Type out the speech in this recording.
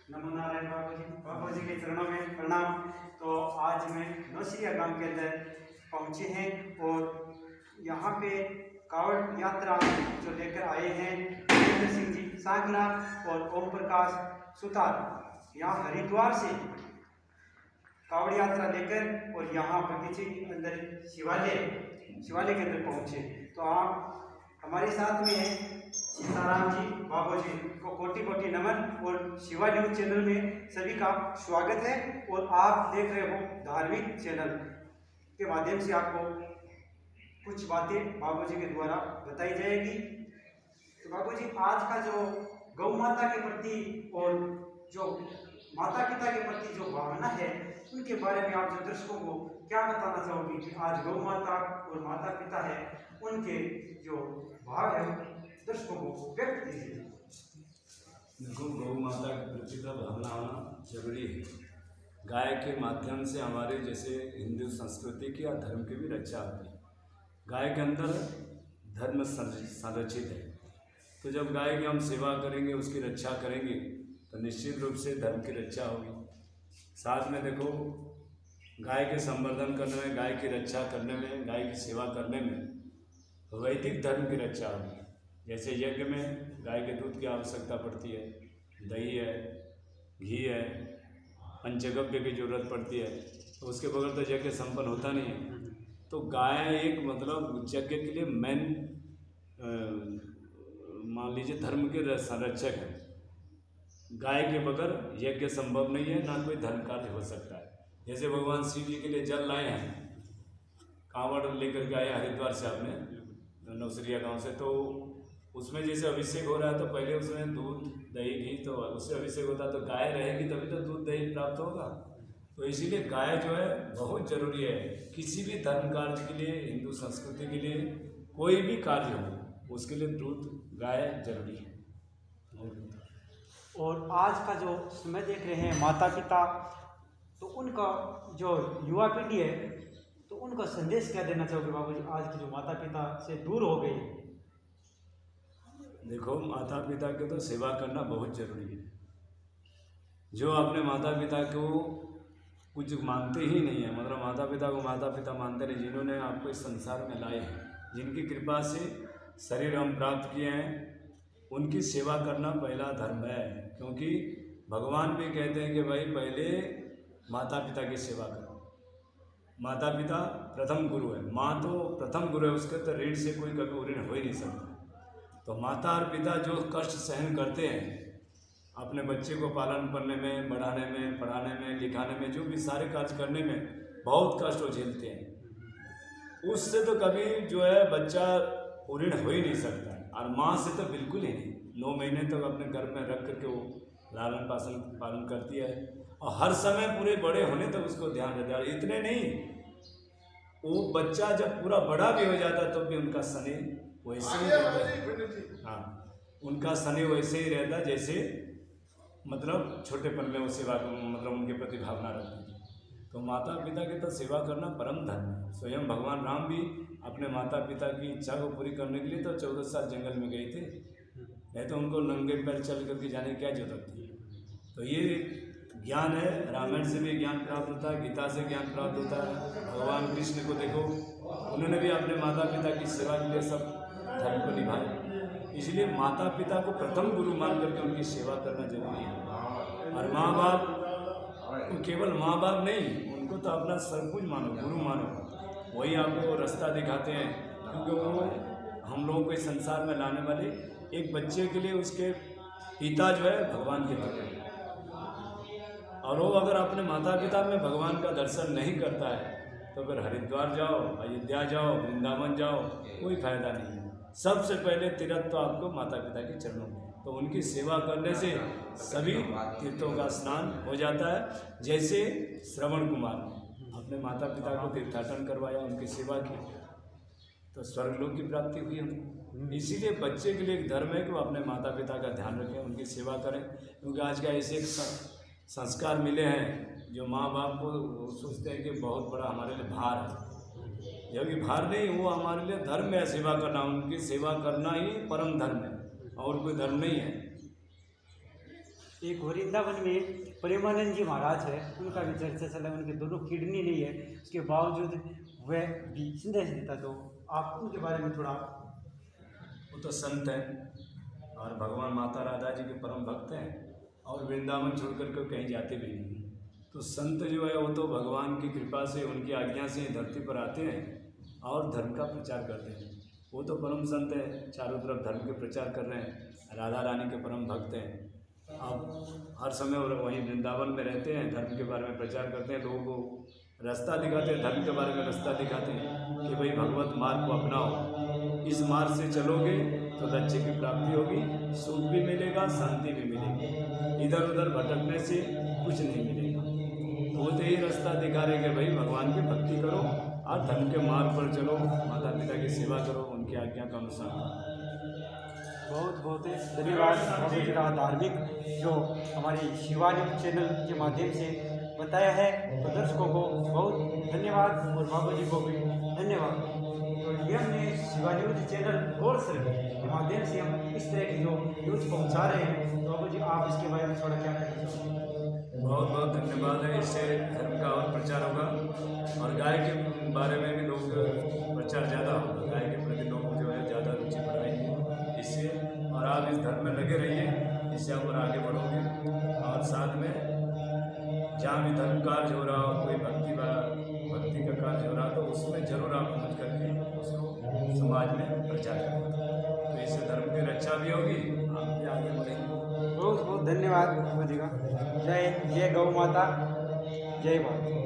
नमो नारायण बाबू जी के चरणों में प्रणाम। तो आज मैं नौसिया गांव के अंदर पहुंचे हैं और यहाँ पे कावड़ यात्रा जो लेकर आए हैं वीरेंद्र सिंह जी सांगला और ओम प्रकाश सुतार, यहाँ हरिद्वार से कावड़ यात्रा लेकर और यहाँ बगीचे के अंदर शिवालय के अंदर पहुंचे। तो आप हमारे साथ में हैं सीताराम जी, बाबू जी को कोटि कोटि नमन और शिवा न्यूज चैनल में सभी का स्वागत है। और आप देख रहे हो धार्मिक चैनल के माध्यम से आपको कुछ बातें बाबू जी के द्वारा बताई जाएगी। तो बाबू जी, आज का जो गौ माता के प्रति और जो माता पिता के प्रति जो भावना है उनके बारे में आप जो दर्शकों को क्या बताना चाहोगे कि आज गौ माता और माता पिता है उनके जो भाव है दर्शकों को व्यक्त कीजिए। देखो, गौ माता के प्रति का भावना होना जरूरी है। गाय के माध्यम से हमारे जैसे हिंदू संस्कृति की और धर्म की भी रक्षा होती है। गाय के अंदर धर्म संरक्षित है, तो जब गाय की हम सेवा करेंगे, उसकी रक्षा करेंगे, तो निश्चित रूप से धर्म की रक्षा होगी। साथ में देखो, गाय के संवर्धन करने में, गाय की रक्षा करने में, गाय की सेवा करने में वैदिक धर्म की रक्षा होगी। जैसे यज्ञ में गाय के दूध की आवश्यकता पड़ती है, दही है, घी है, पंचगव्य की जरूरत पड़ती है, तो उसके बगैर तो यज्ञ संपन्न होता नहीं है। तो गाय एक मतलब यज्ञ के लिए मेन मान लीजिए धर्म के संरक्षक है। गाय के बगैर यज्ञ संभव नहीं है, ना कोई धर्म कार्य हो सकता है। जैसे भगवान शिव जी के लिए जल लाए हैं, कांवड़ लेकर के आए हरिद्वार से आपने नौसरिया गांव से, तो उसमें जैसे अभिषेक हो रहा है तो पहले उसमें दूध दही घी तो उससे अभिषेक होता है, तो गाय रहेगी तभी तो दूध दही प्राप्त होगा। तो इसीलिए गाय जो है बहुत जरूरी है। किसी भी धर्म कार्य के लिए, हिंदू संस्कृति के लिए, कोई भी कार्य हो उसके लिए दूध गाय जरूरी है। और आज का जो समय देख रहे हैं माता पिता, तो उनका जो युवा पीढ़ी है तो उनका संदेश क्या देना चाहोगे बाबू जी, आज की जो माता पिता से दूर हो गई? देखो, माता पिता की तो सेवा करना बहुत जरूरी है। जो अपने माता पिता को कुछ मानते ही नहीं है, मतलब माता पिता को माता पिता मानते नहीं, जिन्होंने आपको इस संसार में लाए हैं, जिनकी कृपा से शरीर हम प्राप्त किए हैं, उनकी सेवा करना पहला धर्म है। क्योंकि भगवान भी कहते हैं कि भाई पहले माता पिता की सेवा करो। माता पिता प्रथम गुरु है, माँ तो प्रथम गुरु है, उसके तो ऋण से कोई कभी ऋण हो ही नहीं सकता। तो माता और पिता जो कष्ट सहन करते हैं अपने बच्चे को पालन करने में, बढ़ाने में, पढ़ाने में, लिखाने में, जो भी सारे कार्य करने में बहुत कष्ट वो झेलते हैं, उससे तो कभी जो है बच्चा ऋण हो ही नहीं सकता है। और माँ से तो बिल्कुल ही नहीं। 9 महीने तक अपने गर्भ में रख करके वो लालन पालन करती है, और हर समय पूरे बड़े होने तक उसको ध्यान रहता है। इतने नहीं, वो बच्चा जब पूरा बड़ा भी हो जाता है तब भी उनका स्नेह वैसे ही रहता है। हाँ, उनका स्नेह वैसे ही रहता है जैसे मतलब छोटेपन में वो सेवा मतलब उनके प्रति भावना रखती थी। तो माता पिता की तो सेवा करना परम धर्म है। स्वयं भगवान राम भी अपने माता पिता की इच्छा को पूरी करने के लिए तो 14 साल जंगल में गए थे, नहीं तो उनको नंगे पैर चल करके जाने की क्या जरूरत थी। तो ये ज्ञान है, रामायण से भी ज्ञान प्राप्त होता है, गीता से ज्ञान प्राप्त होता है। भगवान कृष्ण को देखो, उन्होंने भी अपने माता पिता की सेवा के लिए सब धर्म को निभाया। इसलिए माता पिता को प्रथम गुरु मान करके उनकी सेवा करना जरूरी है। और माँ बाप तो केवल माँ बाप नहीं, उनको तो अपना सब कुछ मानो, गुरु मानो। वही आपको रास्ता दिखाते हैं, क्योंकि वो हम लोगों को इस संसार में लाने वाले एक बच्चे के लिए उसके पिता जो है भगवान के तरह है। और वो अगर अपने माता पिता में भगवान का दर्शन नहीं करता है तो फिर हरिद्वार जाओ, अयोध्या जाओ, वृंदावन जाओ, कोई फायदा नहीं है। सबसे पहले तीर्थ तो आपको माता पिता के चरणों में, तो उनकी सेवा करने से सभी तीर्थों का स्नान हो जाता है। जैसे श्रवण कुमार अपने माता पिता को तीर्थाटन करवाया, उनकी सेवा की, तो स्वर्गलोक की प्राप्ति हुई उनको। इसीलिए बच्चे के लिए एक धर्म है कि वो अपने माता पिता का ध्यान रखें, उनकी सेवा करें। क्योंकि आज का ऐसे संस्कार मिले हैं जो माँ बाप को सोचते हैं कि बहुत बड़ा हमारे लिए भार है, जबकि भार नहीं, वो हमारे लिए धर्म है सेवा करना। उनकी सेवा करना ही परम धर्म है, और कोई धर्म नहीं है। एक वृंदावन में प्रेमानंद जी महाराज है, उनका भी चर्चा चला। उनके दोनों किडनी नहीं है, उसके बावजूद वह भी संदेश देता। तो आप उनके बारे में थोड़ा। वो तो संत हैं और भगवान माता राधा जी के परम भक्त हैं और वृंदावन छोड़ कर के कहीं जाते भी नहीं। तो संत जो है वो तो भगवान की कृपा से, उनकी आज्ञा से धरती पर आते हैं और धर्म का प्रचार करते हैं। वो तो परम संत है, चारों तरफ धर्म के प्रचार कर रहे हैं, राधा रानी के परम भक्त हैं। अब हर समय वो वहीं वृंदावन में रहते हैं, धर्म के बारे में प्रचार करते हैं, लोगों को रास्ता दिखाते हैं, धर्म के बारे में रास्ता दिखाते हैं कि भाई भगवत मार्ग को अपनाओ, इस मार्ग से चलोगे तो लक्ष्य की प्राप्ति होगी, सुख भी मिलेगा, शांति भी मिलेगी, इधर उधर भटकने से कुछ नहीं मिलेगा। तो वो तो यही रास्ता दिखा रहे कि भाई भगवान की भक्ति करो और धर्म के मार्ग पर चलो, माता पिता की सेवा करो, उनकी आज्ञा का अनुसार। बहुत बहुत धन्यवाद बाबू जी का धार्मिक जो हमारी शिवानी चैनल के माध्यम से बताया है, तो दर्शकों को बहुत धन्यवाद और बाबू जी को भी धन्यवाद। तो ये हमने शिवा न्यूज चैनल और सर के माध्यम से हम इस तरह की जो न्यूज़ पहुंचा रहे हैं। तो बाबू जी आप इसके बारे में थोड़ा क्या कहेंगे? बहुत बहुत धन्यवाद है, इससे धर्म का और प्रचार होगा और गाय के बारे में भी लोग प्रचार ज़्यादा होगा, गाय के प्रति लोग जो है ज़्यादा रुचि बढ़ाएंगे इससे। और आप इस धर्म में लगे रहिए, इससे आप और आगे बढ़ोगे। और साथ में जहाँ भी धर्म कार्य हो रहा हो, कोई भक्ति का कार्य हो रहा तो उसमें जरूर आप पहुँच करके उसको समाज में प्रचार करें, तो इससे धर्म की रक्षा भी होगी, आप भी आगे बढ़ेंगे। बहुत बहुत धन्यवाद बाबू जी का। जय जय गौ माता, जय भारत।